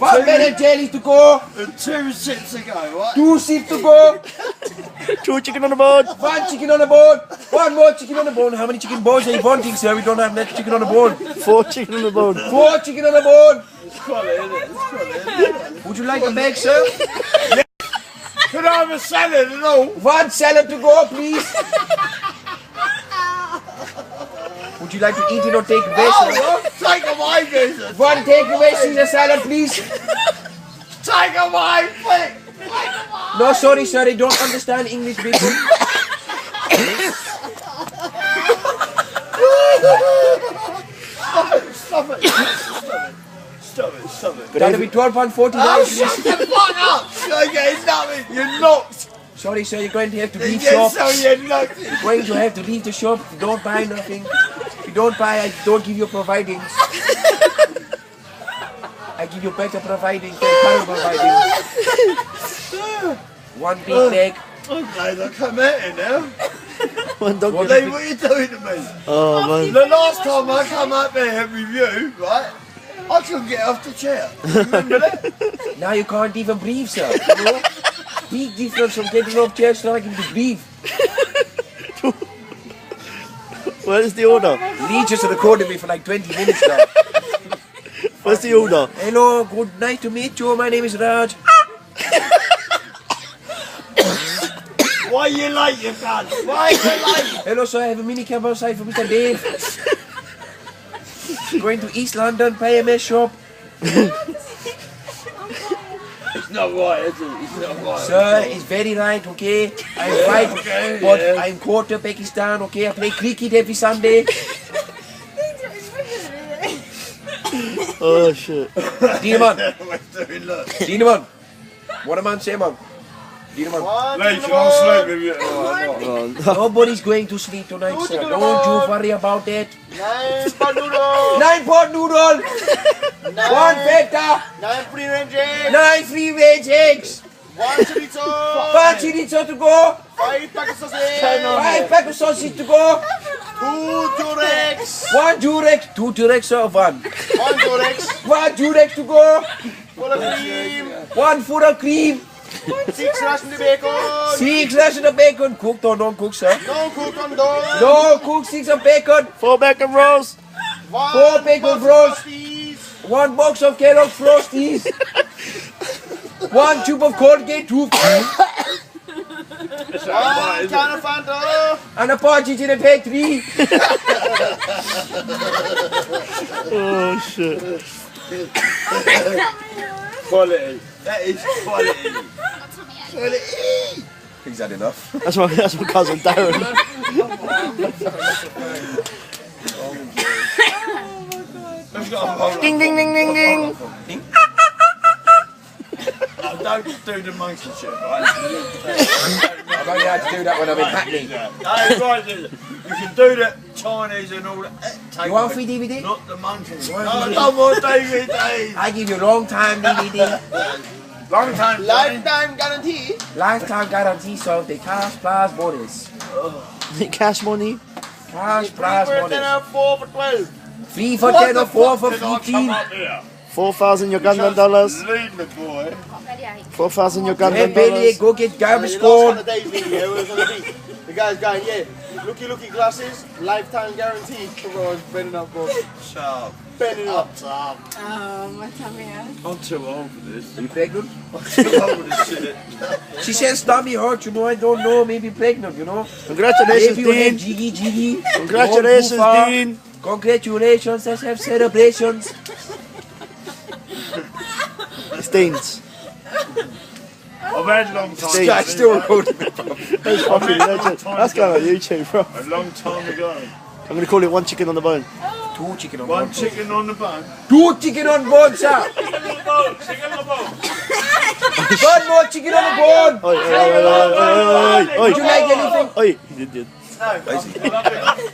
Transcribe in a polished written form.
One Ben and Jerry's to go. And 2 sips to go, right? 2 seats to go. 2 chicken on the board. 1 chicken on the bone. 1 more chicken on the bone. How many chicken bones are you wanting, sir? We don't have enough chicken on the bone. 4 chicken on the board. 4 chicken on the bone. It's quality, isn't it? It's quality, isn't it? Would you like a bag, sir? Can I have a salad and all? 1 salad to go, please. Would you like to eat it or take away, sir? Oh, take away, Jesus. 1 takeaway Caesar salad, please. Take away, quick. No, sorry, sir. I don't understand English, people. Stop it. Stop it. That'll be £12.40. Oh, shut the fuck up. You're getting nothing. You're knocked. Sorry, sir. You're going to have to leave You're shop. so you're knocked. You're going to have to leave the shop. If you don't buy nothing. If you don't buy, I don't give you providings. I give you better providings than current providings. 1 big bag. Okay, look, come at it now. One dog. What are you doing to me? Oh man. The last time I come up there with you, right, I couldn't get off the chair. Remember that? Now you can't even breathe, sir. You know? Big difference from getting off chairs to not able to breathe. Where's the order? Lee just recorded me for like 20 minutes now. Where's the order? Hello, good night to meet you. My name is Raj. Why you late, you cunt? Why you late? Hello, sir. I have a mini cab outside for Mr. Dave. Going to East London, PMS shop. It's not right, is it? It's not right. Sir, it's very right, okay? I'm white, okay, but yeah. I'm quarter Pakistan, okay? I play cricket every Sunday. Oh shit. Dinaman, We're doing, look. Dinaman. What am I saying, man? Dinaman. Late, you don't sleep with you. Nobody's going to sleep tonight, sir. Don't you worry about that. 9 pot noodle, 9 pot noodle, 1 feta, 9 free range egg, 9 free veg eggs, 1 chorizo, 1 chorizo to go, 5 packets of sausage, 5 pack of sausage to go, 2 Durex, 1 Durex, 2 Durex or 1? 1 Durex, 1 Durex to go, full of cream, 1 full of cream, 6 ration bacon, 6 ration of bacon, cooked or don't cook, sir? no cook on dog, No, cook 6 of bacon, 4 bacon rolls. 4 bacon rolls, 1 box of Kellogg's Frosties, 1 tube of Colgate toothpaste, 1 can of Fanta, and a partridge in a pear tree. Oh shit. Quality. That is quality. Is that enough? That's my cousin Darren. Let's go. Hold on. Ding ding ding ding ding. Don't do the monkey shit, right? I've only had to do that when I'm in Hackney. That's right, you can do the Chinese and all that. Take You want it. free DVD? Not the monkeys. No, want I DVD? don't want DVD. I give you long time DVD, Long time. lifetime guarantee, lifetime guarantee, so the cash plus bonus. Cash money. Cash free plus for bonus. 10 or 4 for 12. 3 for 10 or 4 for Did I come 15. up here? 4,000 Ugandan dollars. Leave me, boy. 4,000 Hey Ugandan Billy, dollars. go get garbage You lost corn. on the days video, it was gonna be. The guy's going, yeah, looky glasses, lifetime guarantee. Everyone's bending up, bro. Shut up. Bending up. Oh, my tummy hurts. I'm too old for this. Are you pregnant? I'm too old for this shit. She says tummy hurt, you know, I don't know, maybe pregnant, you know. Congratulations, Maybe you have Dean. jiggy jiggy. Congratulations, Don't go far. Dean. Congratulations, let's have celebrations. It's Dean's. I've had a long time. Steve. That's still recording me, bro. That's fucking legend. That's going on YouTube, bro. A long time ago. I'm gonna call it 1 chicken on the bone. 2 chicken on 1 bone. chicken on the bone. 2 chicken on bone, sir. Chicken on the bone. Chicken on the bone. 1 more chicken on the bone. Oi, oi, oi, oi, oi, oi, oi. Would you like anything? Oi, he did. No, I love it.